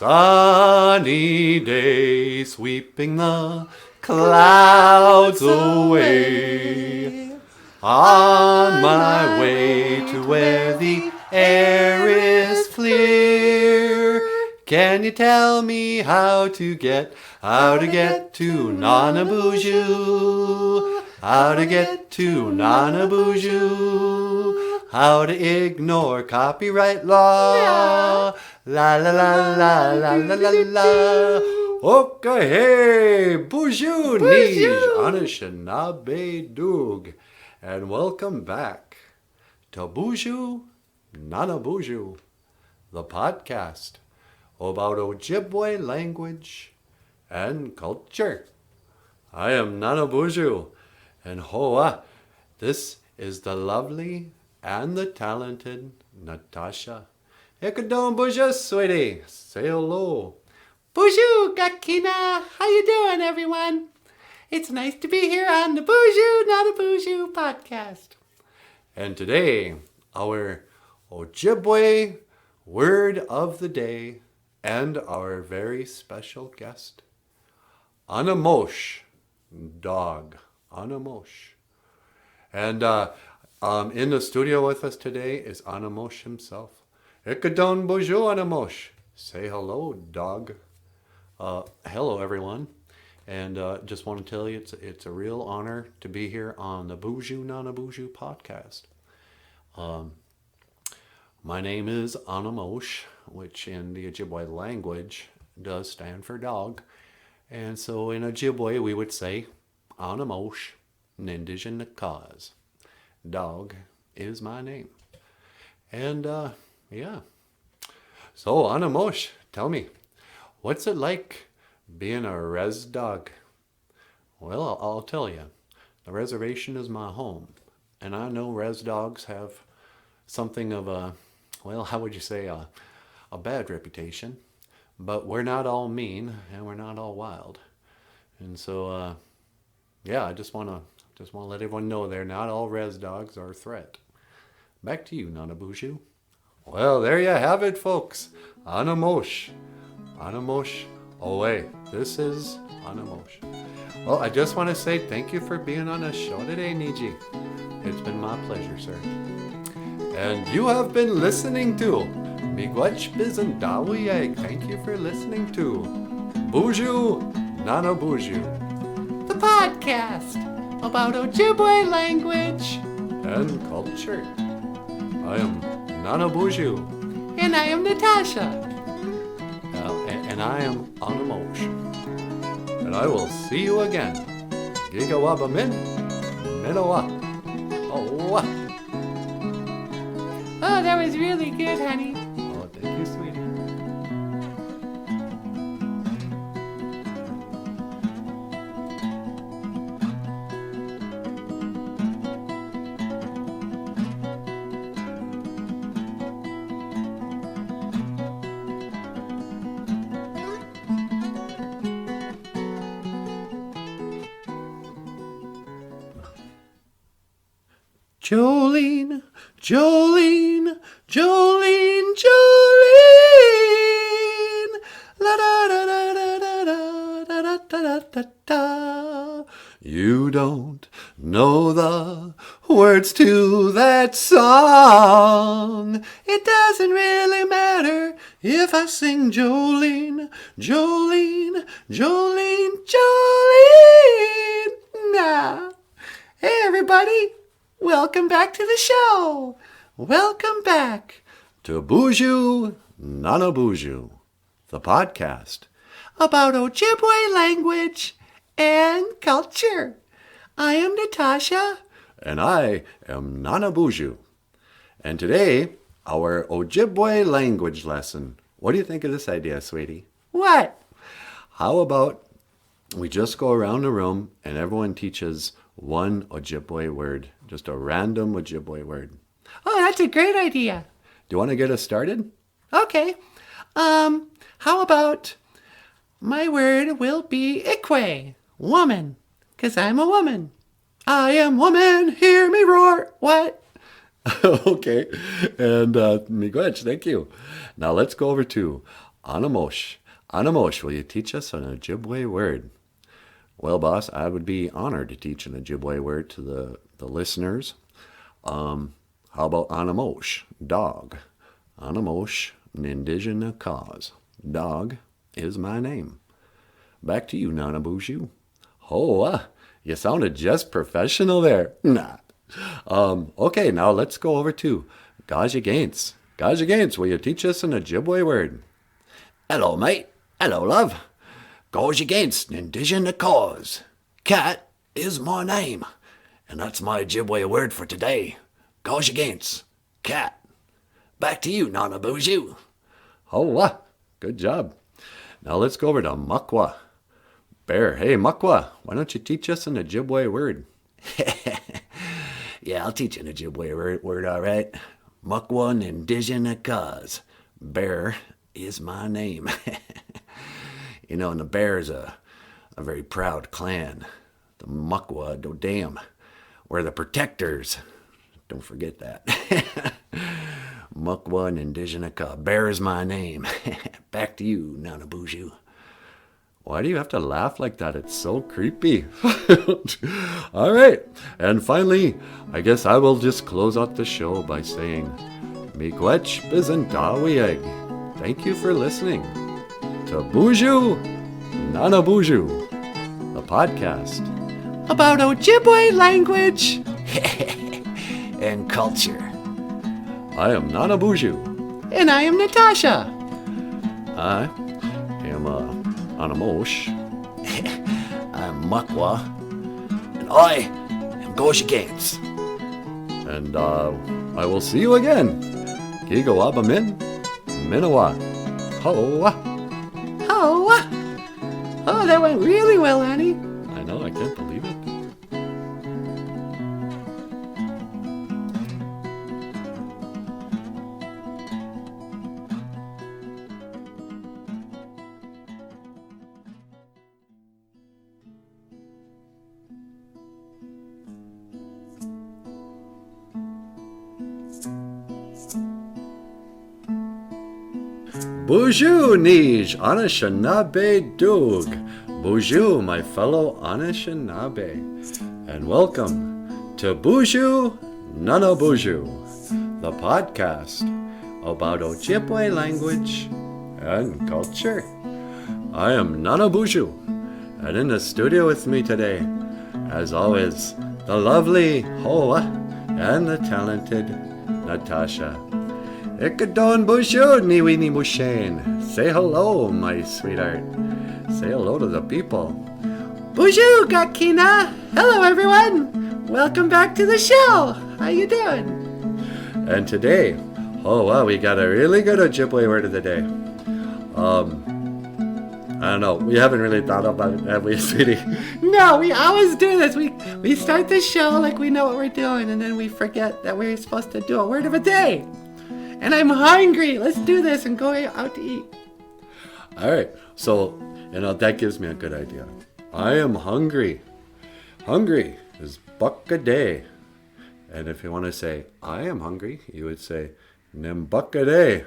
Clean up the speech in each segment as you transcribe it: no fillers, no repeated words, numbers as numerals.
sunny day, sweeping the clouds away. On my way to where the air is clear. Can you tell me how to get to Nanaboozhoo? How to get to Nanaboozhoo? How to ignore copyright law? La la la la la la la la. Okay, hey, BOOZHOO NANABOOZHOO, and welcome back to BOOZHOO NANABOOZHOO, the podcast about Ojibwe language and culture. I am Nanaboozhoo, and hoa, this is the lovely and the talented Natasha. Ikadon BOOZHOO, sweetie. Say hello. BOOZHOO Gakina, how you doing, everyone? It's nice to be here on the BOOZHOO NANABOOZHOO podcast. And today, our Ojibwe word of the day and our very special guest, Anamosh, dog, Anamosh. And in the studio with us today is Anamosh himself. Ikadon BOOZHOO Anamosh. Say hello, dog. Hello, everyone. And just want to tell you, it's a real honor to be here on the BOOZHOO NANABOOZHOO podcast. My name is Anamosh, which in the Ojibwe language does stand for dog. And so in Ojibwe, we would say Anamosh, Nindijan cause. Dog is my name. And yeah. So Anamosh, tell me, what's it like being a res dog? Well, I'll tell you. The reservation is my home. And I know res dogs have something of a, well, how would you say, a bad reputation. But we're not all mean and we're not all wild. And so, yeah, I just want to let everyone know they're not all res dogs are a threat. Back to you, Nanaboozhoo. Well, there you have it, folks. Anamosh. Anamosh away. This is Anamosh. Well, I just want to say thank you for being on the show today, Niji. It's been my pleasure, sir. And you have been listening to Miigwech Bizandawi. Thank you for listening to BOOZHOO NANABOOZHOO, The podcast about Ojibwe language and culture. I am Nanaboozhoo. And I am Natasha. And I am Anamosh. And I will see you again. Gigawaba min, minowa. Oh, that was really good, honey. oh, thank you, sweetie. Jolene, Jolene, Jolene, Jolene. La da da da da da da da da da da. You don't know the words to that song. It doesn't really matter if I sing Jolene, Jolene, Jolene, Jolene. Nah. Hey, everybody. Welcome back to the show. Welcome back to BOOZHOO NANABOOZHOO, the podcast about Ojibwe language and culture. I am Natasha. And I am Nanaboozhoo. And today, our Ojibwe language lesson. What do you think of this idea, sweetie? What? How about we just go around the room and everyone teaches one Ojibwe word, just a random Ojibwe word. Oh, that's a great idea. Do you want to get us started? Okay. How about my word will be Ikwe, woman, because I'm a woman. I am woman, hear me roar. What? Okay. And Miigwech, thank you. Now let's go over to Anamosh. Anamosh, will you teach us an Ojibwe word? Well, boss, I would be honored to teach an Ojibwe word to the listeners. How about Anamosh, dog? Anamosh, an indigenous cause. Dog is my name. Back to you, Nanaboozhoo. Oh, you sounded just professional there. Nah. Okay, now let's go over to Gajagaints. Gajagaints, will you teach us an Ojibwe word? Hello, mate. Hello, love. Gajagaints, an indigenous cause. Cat is my name. And that's my Ojibwe word for today. Gajagaints, cat. Back to you, Nanaboozhoo. Oh, good job. Now let's go over to Mukwa. Bear, hey, Mukwa, why don't you teach us an Ojibwe word? Yeah, I'll teach you an Ojibwe word, all right. Mukwa, an indigenous cause. Bear is my name. You know, and the Bear is a very proud clan. The Mukwa, damn, we're the protectors. Don't forget that. Mukwa, an indigenous cause. Bear is my name. Back to you, Nanaboozhoo. Why do you have to laugh like that? It's so creepy. All right. And finally, I guess I will just close out the show by saying, Miigwech Bizandawieg. Thank you for listening to BOOZHOO NANABOOZHOO, the podcast about Ojibwe language and culture. I am Nanaboozhoo. And I am Natasha. I am Anamosh. I'm Mukwa. And I am Gajagaints. And I will see you again. Kigo Abamin, Minawa. Hoa. Oh, that went really well, Annie. I know, I can't believe it. BOOZHOO Nij, Anishinaabe Doog. BOOZHOO, my fellow Anishinaabe. And welcome to BOOZHOO NANABOOZHOO, the podcast about Ojibwe language and culture. I am Nanaboozhoo, and in the studio with me today, as always, the lovely Hoa and the talented Natasha. Ikadon BOOZHOO Niwini Mushane. Say hello, my sweetheart. Say hello to the people. BOOZHOO Gakina. Hello, everyone. Welcome back to the show. How you doing? And today, we got a really good Ojibwe word of the day. I don't know. We haven't really thought about it, have we, sweetie? No, we always do this. We start the show like we know what we're doing, and then we forget that we're supposed to do a word of a day. And I'm hungry. Let's do this and go out to eat. All right. So, that gives me a good idea. I am hungry. Hungry is buck a day. And if you want to say, I am hungry, you would say, Nim buck a day.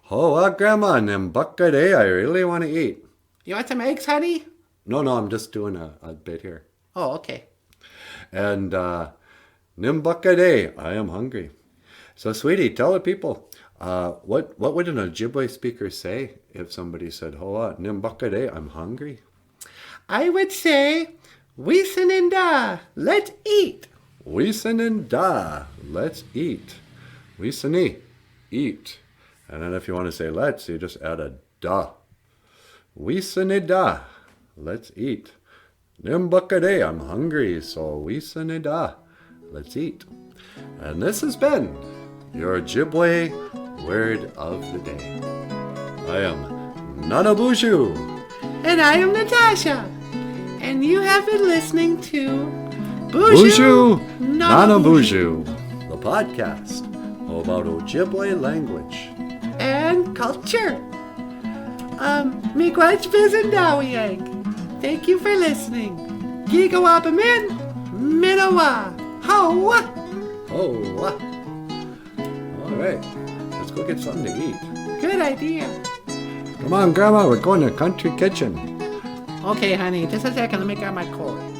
Grandma, Nim buck a day. I really want to eat. You want some eggs, honey? No, I'm just doing a bit here. Oh, okay. And Nim buck a day. I am hungry. So, sweetie, tell the people. What would an Ojibwe speaker say if somebody said, Hoa, Nimbakade, I'm hungry? I would say, Wisaninda, let's eat. Wisaninda, let's eat. Wisani, eat. And then if you want to say let's, you just add a da. Wisanida, let's eat. Nimbakade, I'm hungry, so Wisanida, let's eat. And this has been your Ojibwe word of the day. I am Nanaboozhoo. And I am Natasha. And you have been listening to BOOZHOO NANABOOZHOO, the podcast about Ojibwe language and culture. Miigwech Bizandawieg. Thank you for listening. Gigawabamin, Minawa, Hoa. All right, let's go get something to eat. Good idea. Come on, Grandma, we're going to country kitchen. Okay, honey, just a second. Let me grab my coat.